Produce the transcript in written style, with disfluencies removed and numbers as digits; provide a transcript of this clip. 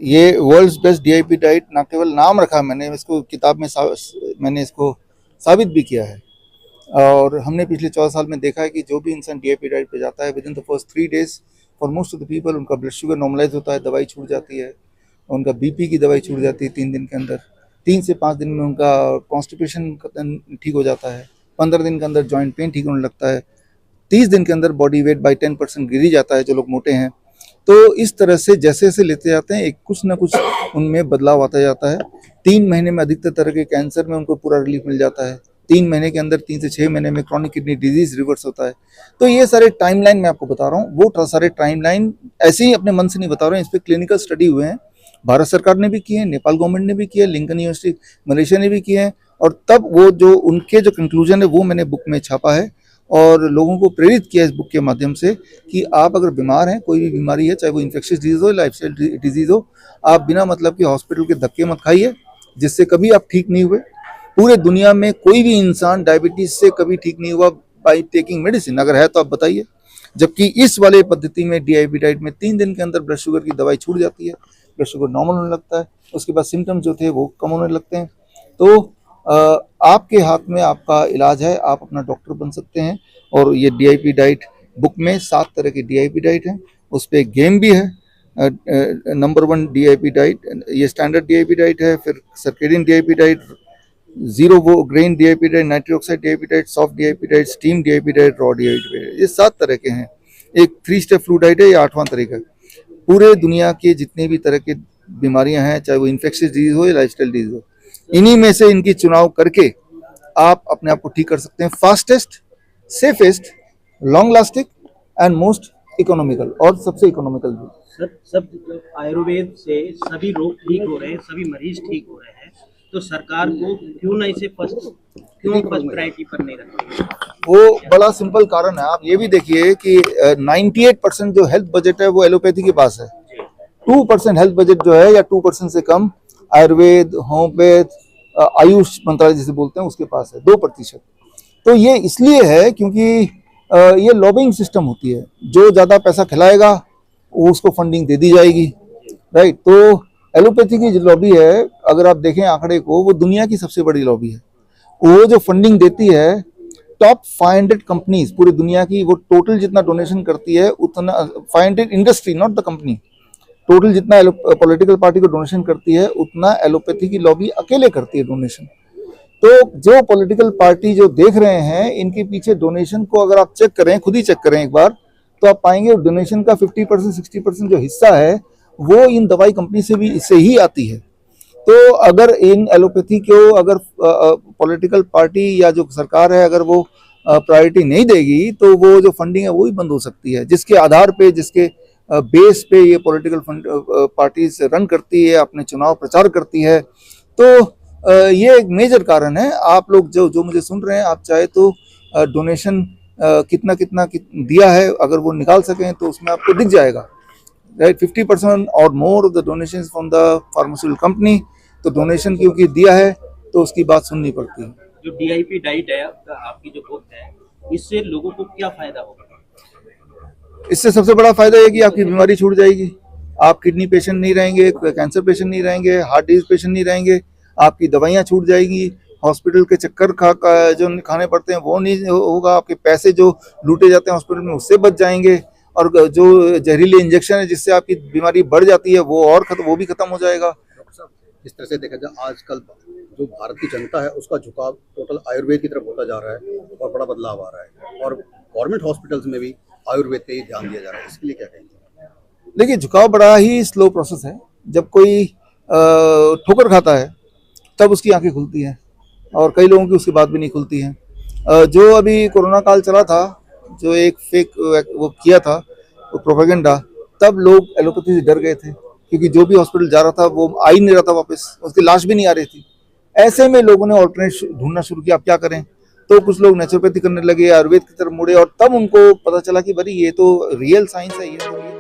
ये world's best DIP diet ना केवल नाम रखा मैंने इसको किताब में मैंने इसको साबित भी किया है। और हमने पिछले 14 साल में देखा है कि जो भी इंसान डीआईपी डाइट पे जाता है with in the first 3 days for most of the people उनका ब्लड शुगर नॉर्मलाइज होता है, दवाई छूट जाती है, उनका बीपी की दवाई छूट जाती है 3 दिन के अंदर, 3 से 5 दिन में उनका कॉन्स्टिपेशन ठीक हो जाता है, 15 दिन के अंदर जॉइंट पेन ठीक होने लगता है, 30 दिन के अंदर बॉडी वेट बाई 10% गिर ही जाता है जो लोग मोटे हैं। तो इस तरह से जैसे जैसे लेते जाते हैं एक कुछ ना कुछ उनमें बदलाव आता जाता है। 3 महीने में अधिकतर तरह के कैंसर में उनको पूरा रिलीफ मिल जाता है, 3 महीने के अंदर 3 से 6 महीने में क्रॉनिक किडनी डिजीज रिवर्स होता है। तो ये सारे टाइमलाइन मैं आपको बता रहा हूँ, वो सारे टाइमलाइन ऐसे ही अपने मन से नहीं बता रहा हूँ, इस पर क्लिनिकल स्टडी हुए हैं, भारत सरकार ने भी किए हैं, नेपाल गवर्नमेंट ने भी किया है, लिंकन यूनिवर्सिटी मलेशिया ने भी किए हैं। और तब वो जो उनके जो कंक्लूजन है वो मैंने बुक में छापा है और लोगों को प्रेरित किया इस बुक के माध्यम से कि आप अगर बीमार हैं, कोई भी बीमारी है, चाहे वो इन्फेक्शियस डिजीज हो, लाइफस्टाइल डिजीज हो, आप बिना मतलब कि हॉस्पिटल के धक्के मत खाइए जिससे कभी आप ठीक नहीं हुए। पूरे दुनिया में कोई भी इंसान डायबिटीज से कभी ठीक नहीं हुआ बाई टेकिंग मेडिसिन, अगर है तो आप बताइए। जबकि इस वाले पद्धति में डीआईपी डाइट में 3 दिन के अंदर ब्लड शुगर की दवाई छूट जाती है, ब्लड शुगर नॉर्मल होने लगता है, उसके बाद सिम्टम्स जो थे वो कम होने लगते हैं। तो आपके हाथ में आपका इलाज है, आप अपना डॉक्टर बन सकते हैं। और ये डीआईपी डाइट बुक में 7 तरह की डीआईपी डाइट है, उस पर एक गेम भी है। नंबर 1 डीआईपी डाइट ये स्टैंडर्ड डीआईपी डाइट है, फिर सर्केडियन डीआईपी डाइट, जीरो वो grain DIP diet, nitric oxide DIP diet, soft DIP diet, steam DIP diet, raw DIP diet, ये 7 तरह के हैं। एक 3 स्टेप फ्लू डाइट है, ये 8वां तरीका। पूरे दुनिया के जितने भी तरह के बीमारियां हैं, चाहे वो इन्फेक्शियस डिजीज हो या लाइफस्टाइल डिजीज हो, इन्हीं में से इनकी चुनाव करके आप अपने आप को ठीक कर सकते हैं। Fastest, safest, long lasting and most economical, और सबसे इकोनॉमिकल भी। सब आयुर्वेद से सभी रोग ठीक हो रहे हैं, सभी मरीज ठीक हो रहे हैं, तो सरकार को क्यों ना इसे फर्स्ट प्रायोरिटी पर नहीं रखती? वो बड़ा सिंपल कारण है। आप ये भी देखिए कि 98% जो हेल्थ बजट है वो एलोपैथी के पास है, 2% हेल्थ बजट जो है या 2% से कम आयुर्वेद, होम्योपैथ, आयुष मंत्रालय जिसे बोलते हैं उसके पास है, 2%। तो ये इसलिए है क्योंकि ये लॉबिंग सिस्टम होती है, जो ज़्यादा पैसा खिलाएगा उसको फंडिंग दे दी जाएगी, राइट। तो एलोपैथी की जो लॉबी है, अगर आप देखें आंकड़े को, वो दुनिया की सबसे बड़ी लॉबी है। वो जो फंडिंग देती है टॉप 500 कंपनीज पूरी दुनिया की, वो टोटल जितना डोनेशन करती है उतना 500 industry, not the company, total जितना पॉलिटिकल पार्टी को डोनेशन करती है उतना एलोपैथी की लॉबी अकेले करती है डोनेशन। तो जो पॉलिटिकल पार्टी जो देख रहे हैं, इनके पीछे डोनेशन को अगर आप चेक करें, खुद ही चेक करें एक बार, तो आप पाएंगे डोनेशन का 50% 60% जो हिस्सा है वो इन दवाई कंपनी से भी इससे ही आती है। तो अगर इन एलोपैथी को अगर पॉलिटिकल पार्टी या जो सरकार है अगर वो प्रायोरिटी नहीं देगी तो वो जो फंडिंग है वो ही बंद हो सकती है, जिसके आधार पे, जिसके बेस पे ये पॉलिटिकल पार्टी रन करती है, अपने चुनाव प्रचार करती है। तो ये एक मेजर कारण है। आप लोग जो मुझे सुन रहे हैं, आप चाहे तो डोनेशन कितना दिया है अगर वो निकाल सकें तो उसमें आपको दिख जाएगा, राइट। 50% और more of the donation from the pharmaceutical company. तो डोनेशन क्योंकि दिया है तो उसकी बात सुननी पड़ती है। जो डीआईपी डाइट है आपकी जो बुक है, इससे लोगों को क्या फायदा होगा? इससे सबसे बड़ा फायदा है कि आपकी बीमारी छूट जाएगी, आप किडनी पेशेंट नहीं रहेंगे, कैंसर पेशेंट नहीं रहेंगे, हार्ट डिजीज पेशेंट नहीं रहेंगे, आपकी दवाइयाँ छूट जाएगी, हॉस्पिटल के चक्कर जो खाने पड़ते हैं वो नहीं होगा, आपके पैसे जो लूटे जाते हैं हॉस्पिटल में उससे बच जाएंगे, और जो जहरीले इंजेक्शन है जिससे आपकी बीमारी बढ़ जाती है वो भी खत्म हो जाएगा। इस तरह से देखा जाए आजकल जो भारत की जनता है उसका झुकाव टोटल आयुर्वेद की तरफ होता जा रहा है और बड़ा बदलाव आ रहा है, और गवर्नमेंट हॉस्पिटल्स में भी आयुर्वेद पे ही ध्यान दिया जा रहा है। इसके लिए क्या कहेंगे? देखिए, झुकाव बड़ा ही स्लो प्रोसेस है। जब कोई ठोकर खाता है तब उसकी आंखें खुलती हैं, और कई लोगों की उसके बाद भी नहीं खुलती हैं। जो अभी कोरोना काल चला था, जो एक फेक वो किया था वो प्रोपेगेंडा, तब लोग एलोपैथी से डर गए थे क्योंकि जो भी हॉस्पिटल जा रहा था वो आ ही नहीं रहा था वापस, उसकी लाश भी नहीं आ रही थी। ऐसे में लोगों ने ऑल्टरनेट ढूंढना शुरू किया, अब क्या करें। तो कुछ लोग नेचुरोपैथी करने लगे, आयुर्वेद की तरफ मुड़े, और तब उनको पता चला कि भाई ये तो रियल साइंस है, ये तो